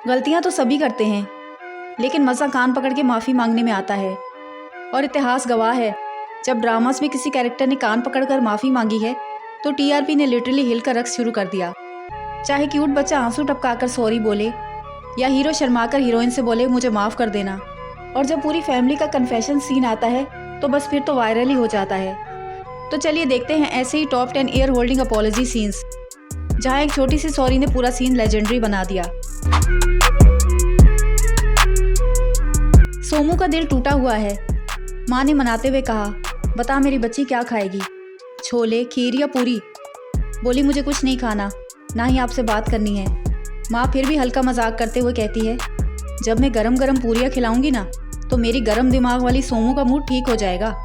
गलतियां तो सभी करते हैं, लेकिन मज़ा कान पकड़ के माफ़ी मांगने में आता है। और इतिहास गवाह है, जब ड्रामास में किसी कैरेक्टर ने कान पकड़कर माफ़ी मांगी है तो टीआरपी ने लिटरली हिलकर रक्स शुरू कर दिया। चाहे क्यूट बच्चा आंसू टपकाकर सॉरी बोले या हीरो शर्माकर हीरोइन से बोले मुझे माफ़ कर देना। और जब पूरी फैमिली का कन्फेशन सीन आता है तो बस फिर तो वायरल ही हो जाता है। तो चलिए देखते हैं ऐसे ही top 10 ear holding apology scenes, जहाँ एक छोटी सी सॉरी ने पूरा सीन लेजेंडरी बना दिया। सोमू का दिल टूटा हुआ है। माँ ने मनाते हुए कहा, बता मेरी बच्ची क्या खाएगी, छोले, खीर या पूरी? बोली मुझे कुछ नहीं खाना, ना ही आपसे बात करनी है। माँ फिर भी हल्का मजाक करते हुए कहती है, जब मैं गरम गरम पूरियाँ खिलाऊंगी ना तो मेरी गरम दिमाग वाली सोमू का मूड ठीक हो जाएगा।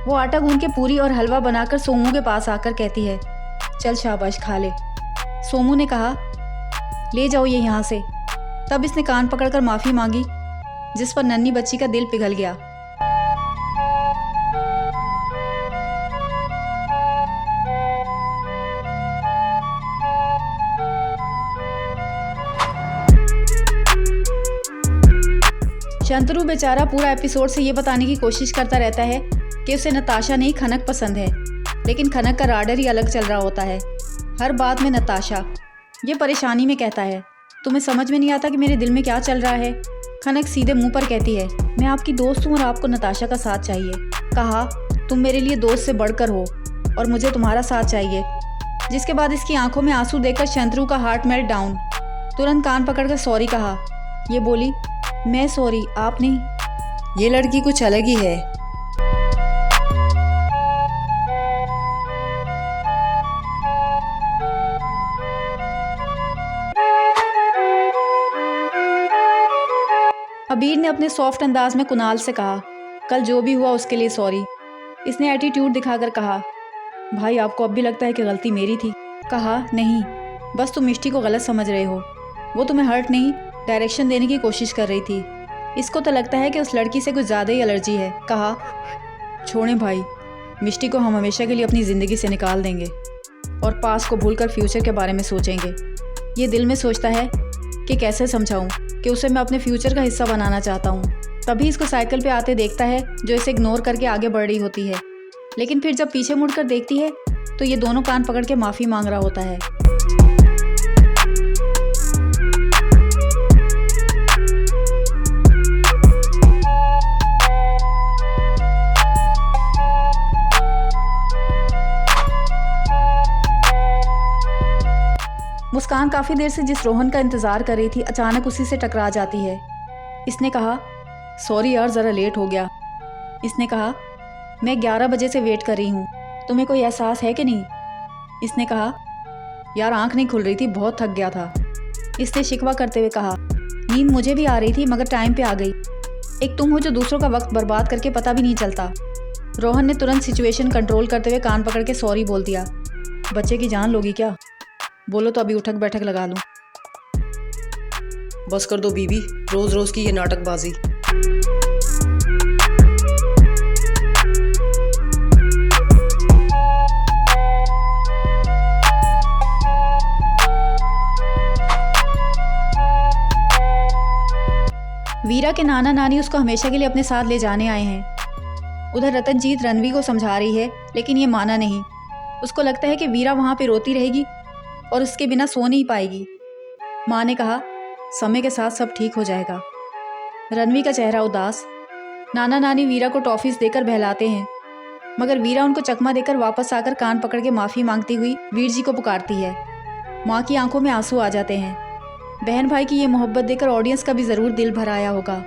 वो आटा गूंद के पूरी और हलवा बनाकर सोमू के पास आकर कहती है, चल शाबाश खा ले। सोमू ने कहा, ले जाओ ये यहाँ से। तब इसने कान पकड़कर माफ़ी मांगी, जिस पर नन्ही बच्ची का दिल पिघल गया। शंतनु बेचारा पूरा एपिसोड से ये बताने की कोशिश करता रहता है कि उसे नताशा नहीं खनक पसंद है, लेकिन खनक का राडर ही अलग चल रहा होता है। हर बात में नताशा। ये परेशानी में कहता है, तुम्हें समझ में नहीं आता कि मेरे दिल में क्या चल रहा है? खनक सीधे मुंह पर कहती है, मैं आपकी दोस्त हूँ और आपको नताशा का साथ चाहिए। कहा, तुम मेरे लिए दोस्त से बढ़कर हो और मुझे तुम्हारा साथ चाहिए। जिसके बाद इसकी आंखों में आंसू देखकर शंतनु का हार्ट मेल्ट डाउन। तुरंत कान पकड़कर सॉरी कहा। ये बोली, मैं सॉरी, आप नहीं। ये लड़की कुछ अलग ही है। अबीर ने अपने सॉफ्ट अंदाज में कुणाल से कहा, कल जो भी हुआ उसके लिए सॉरी। इसने एटीट्यूड दिखाकर कहा, भाई आपको अब भी लगता है कि गलती मेरी थी? कहा, नहीं, बस तुम मिष्टी को गलत समझ रहे हो। वो तुम्हें हर्ट नहीं, डायरेक्शन देने की कोशिश कर रही थी। इसको तो लगता है कि उस लड़की से कुछ ज़्यादा ही एलर्जी है। कहा, छोड़ें भाई, मिष्टी को हम हमेशा के लिए अपनी ज़िंदगी से निकाल देंगे और पास्ट को भूलकर फ्यूचर के बारे में सोचेंगे। ये दिल में सोचता है कि कैसे समझाऊं कि उसे मैं अपने फ्यूचर का हिस्सा बनाना चाहता हूं। तभी इसको साइकिल पे आते देखता है, जो इसे इग्नोर करके आगे बढ़ रही होती है। लेकिन फिर जब पीछे मुड़कर देखती है तो ये दोनों कान पकड़ के माफ़ी मांग रहा होता है। मुस्कान काफ़ी देर से जिस रोहन का इंतज़ार कर रही थी, अचानक उसी से टकरा जाती है। इसने कहा, सॉरी यार, ज़रा लेट हो गया। इसने कहा, मैं 11 बजे से वेट कर रही हूँ, तुम्हें कोई एहसास है कि नहीं? इसने कहा, यार आँख नहीं खुल रही थी, बहुत थक गया था। इसने शिकवा करते हुए कहा, नींद मुझे भी आ रही थी मगर टाइम पे आ गई। एक तुम हो जो दूसरों का वक्त बर्बाद करके पता भी नहीं चलता। रोहन ने तुरंत सिचुएशन कंट्रोल करते हुए कान पकड़ के सॉरी बोल दिया। बच्चे की जान लोगी क्या? बोलो तो अभी उठक बैठक लगा लूं। बस कर दो बीबी, रोज रोज की ये नाटकबाजी। वीरा के नाना नानी उसको हमेशा के लिए अपने साथ ले जाने आए हैं। उधर रतनजीत रणवी को समझा रही है, लेकिन ये माना नहीं। उसको लगता है कि वीरा वहाँ पे रोती रहेगी और उसके बिना सो नहीं पाएगी। माँ ने कहा, समय के साथ सब ठीक हो जाएगा। रणवी का चेहरा उदास। नाना नानी वीरा को टॉफीज देकर बहलाते हैं, मगर वीरा उनको चकमा देकर वापस आकर कान पकड़ के माफ़ी मांगती हुई वीर जी को पुकारती है। माँ की आंखों में आंसू आ जाते हैं। बहन भाई की ये मोहब्बत देखकर ऑडियंस का भी ज़रूर दिल भर आया होगा।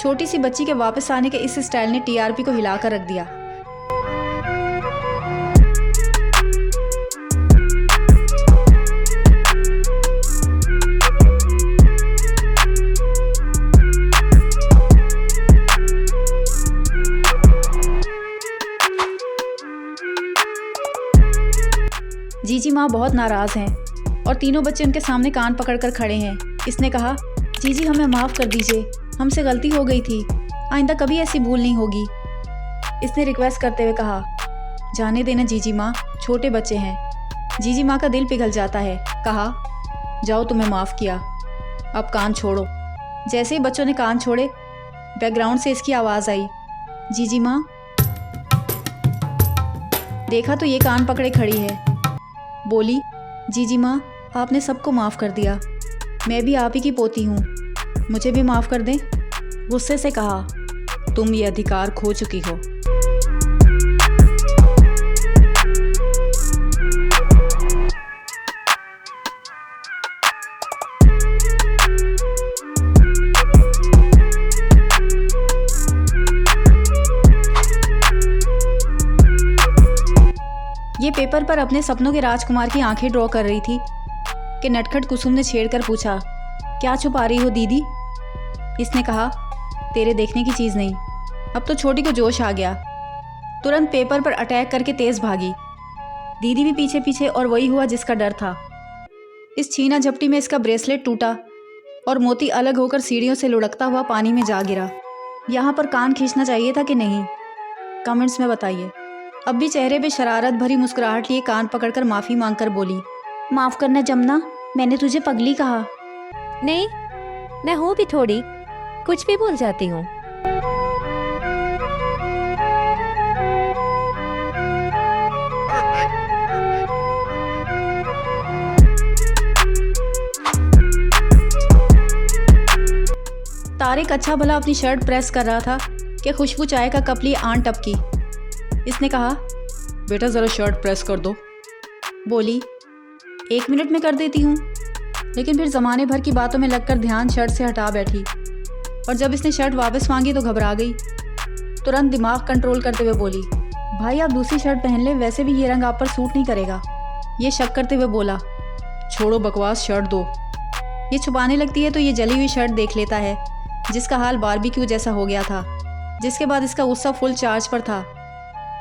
छोटी सी बच्ची के वापस आने के इस स्टाइल ने टीआरपी को हिलाकर रख दिया। जीजी माँ बहुत नाराज़ हैं और तीनों बच्चे उनके सामने कान पकड़कर खड़े हैं। इसने कहा, जीजी हमें माफ़ कर दीजिए, हमसे गलती हो गई थी, आइंदा कभी ऐसी भूल नहीं होगी। इसने रिक्वेस्ट करते हुए कहा, जाने देना जीजी माँ, छोटे बच्चे हैं। जीजी माँ का दिल पिघल जाता है। कहा, जाओ तुम्हें माफ़ किया। अब कान छोड़ो। जैसे ही बच्चों ने कान छोड़े, बैकग्राउंड से इसकी आवाज़ आई, जीजी माँ। देखा तो ये कान पकड़े खड़ी है। बोली, जीजी माँ, आपने सबको माफ़ कर दिया, मैं भी आप ही की पोती हूँ, मुझे भी माफ़ कर दें। गुस्से से कहा, तुम ये अधिकार खो चुकी हो। ये पेपर पर अपने सपनों के राजकुमार की आंखें ड्रॉ कर रही थी कि नटखट कुसुम ने छेड़कर पूछा, क्या छुपा रही हो दीदी? इसने कहा, तेरे देखने की चीज़ नहीं। अब तो छोटी को जोश आ गया, तुरंत पेपर पर अटैक करके तेज़ भागी। दीदी भी पीछे पीछे, और वही हुआ जिसका डर था। इस छीना झपटी में इसका ब्रेसलेट टूटा और मोती अलग होकर सीढ़ियों से लुढ़कता हुआ पानी में जा गिरा। यहाँ पर कान खींचना चाहिए था कि नहीं? कमेंट्स में बताइए। अब भी चेहरे पे शरारत भरी मुस्कुराहट लिए कान पकड़कर माफ़ी मांगकर बोली, माफ़ करना जमुना, मैंने तुझे पगली कहा। नहीं, मैं हूँ भी थोड़ी, कुछ भी भूल जाती हूँ। तारिक अच्छा भला अपनी शर्ट प्रेस कर रहा था कि खुशबू चाय का कप लिए आन टपकी। इसने कहा, बेटा ज़रा शर्ट प्रेस कर दो। बोली, 1 मिनट में कर देती हूँ। लेकिन फिर ज़माने भर की बातों में लगकर ध्यान शर्ट से हटा बैठी, और जब इसने शर्ट वापस मांगी तो घबरा गई। तुरंत दिमाग कंट्रोल करते हुए बोली, भाई आप दूसरी शर्ट पहन लें, वैसे भी ये रंग आप पर सूट नहीं करेगा। ये शक करते हुए बोला, छोड़ो बकवास, शर्ट दो। ये छुपाने लगती है तो ये जली हुई शर्ट देख लेता है, जिसका हाल बारबेक्यू जैसा हो गया था। जिसके बाद इसका गुस्सा फुल चार्ज पर था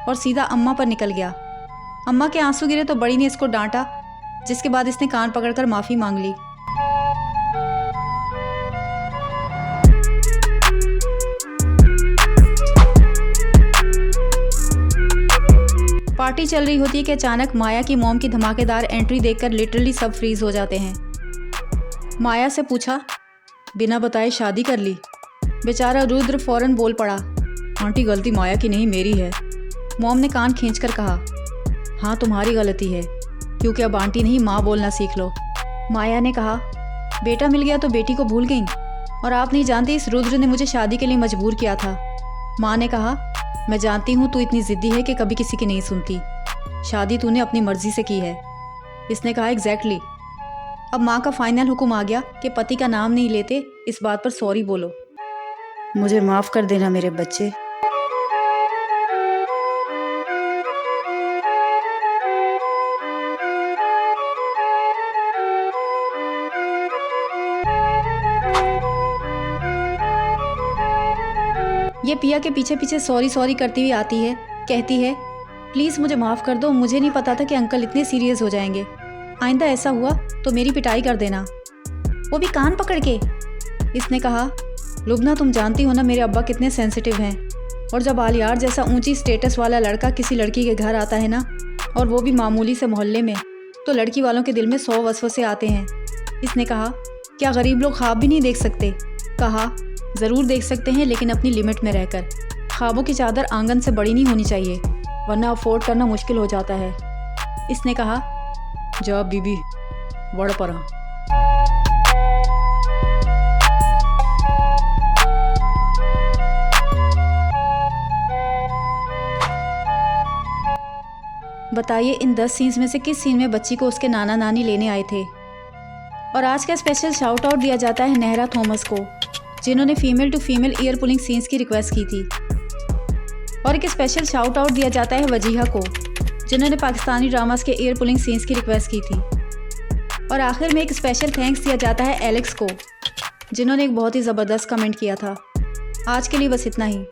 और सीधा अम्मा पर निकल गया। अम्मा के आंसू गिरे तो बड़ी ने इसको डांटा, जिसके बाद इसने कान पकड़कर माफ़ी मांग ली। पार्टी चल रही होती है कि अचानक माया की मॉम की धमाकेदार एंट्री देखकर लिटरली सब फ्रीज हो जाते हैं। माया से पूछा, बिना बताए शादी कर ली? बेचारा रुद्र फौरन बोल पड़ा, आंटी गलती माया की नहीं मेरी है। मॉम ने कान खींचकर कहा, हाँ तुम्हारी गलती है, क्योंकि अब आंटी नहीं माँ बोलना सीख लो। माया ने कहा, बेटा मिल गया तो बेटी को भूल गई, और आप नहीं जानती इस रुद्र ने मुझे शादी के लिए मजबूर किया था। माँ ने कहा, मैं जानती हूँ तू इतनी ज़िद्दी है कि कभी किसी की नहीं सुनती, शादी तूने अपनी मर्जी से की है। इसने कहा, एग्जैक्टली। अब माँ का फाइनल हुक्म आ गया कि पति का नाम नहीं लेते, इस बात पर सॉरी बोलो। मुझे माफ़ कर देना मेरे बच्चे। ये पिया के पीछे पीछे सॉरी सॉरी करती हुई आती है, कहती है, प्लीज़ मुझे माफ़ कर दो, मुझे नहीं पता था कि अंकल इतने सीरियस हो जाएंगे। आइंदा ऐसा हुआ तो मेरी पिटाई कर देना, वो भी कान पकड़ के। इसने कहा, लुबना तुम जानती हो ना मेरे अब्बा कितने सेंसिटिव हैं, और जब आलियार जैसा ऊंची स्टेटस वाला लड़का किसी लड़की के घर आता है ना, और वो भी मामूली से मोहल्ले में, तो लड़की वालों के दिल में 100 वसवसे आते हैं। इसने कहा, क्या गरीब लोग ख्वाब भी नहीं देख सकते? कहा, ज़रूर देख सकते हैं, लेकिन अपनी लिमिट में रहकर। ख्वाबों की चादर आंगन से बड़ी नहीं होनी चाहिए, वरना अफोर्ड करना मुश्किल हो जाता है। इसने कहा, जा बीबी वड़ पड़ा। बताइए इन 10 सीन्स में से किस सीन में बच्ची को उसके नाना नानी लेने आए थे? और आज का स्पेशल शाउट आउट दिया जाता है नेहरा थॉमस को, जिन्होंने female to female ear pulling scenes की रिक्वेस्ट की थी। और एक स्पेशल शाउट आउट दिया जाता है वजीहा को, जिन्होंने पाकिस्तानी ड्रामास के ईयर पुलिंग सीन्स की रिक्वेस्ट की थी। और आखिर में एक स्पेशल थैंक्स दिया जाता है एलेक्स को, जिन्होंने एक बहुत ही ज़बरदस्त कमेंट किया था। आज के लिए बस इतना ही।